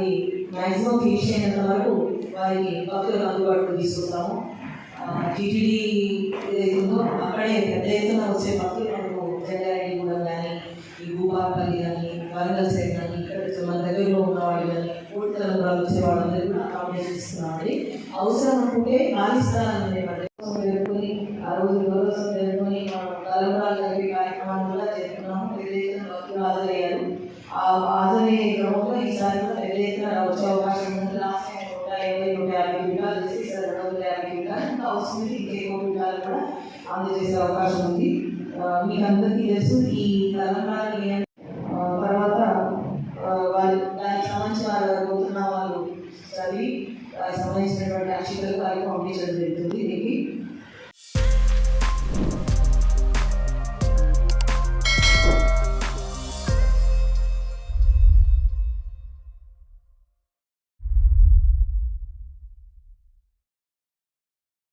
అది maximum finish అయినంత వరకు వారికి భక్తులకు అందుబాటులో తీసుకుంటాము. టీటీడీ ఏదైతుందో అక్కడే పెద్ద ఎత్తున వచ్చే భక్తులు మనకు జంగారెడ్డిగూడెం కానీ, ఈ భూపాలపల్లి కానీ, వరంగల్ సైడ్ కానీ, ఇక్కడ మన దగ్గరలో ఉన్న వాళ్ళు కానీ, కోటి తెలంగాణ వచ్చే వాళ్ళందరూ కూడా అకామిడేషన్ ఇస్తున్నామండి. అవసరం అనుకుంటే ఖాళీ జరుపుకొని ఆ రోజు గౌరవం జరుపుకొని మనం తలంబరాలు జరిపే కార్యక్రమాలు కూడా జరుపుకున్నాము. పెద్ద ఎత్తున భక్తులు హాజరయ్యారు. ఆ హాజరయ్యే క్రమంలో ఈసారి కూడా పెద్ద ఎత్తున వచ్చే అవకాశం ఉంది. లాస్ట్ టైం 150 క్వింటాలు చేసి ఈసారి 250 క్వింటాలు ఇంకా అవసరం, ఇంకెక్కువ క్వింటాలు కూడా అందజేసే అవకాశం ఉంది. మీకు అందరికీ తెలుసు ఈ తెలంగాణ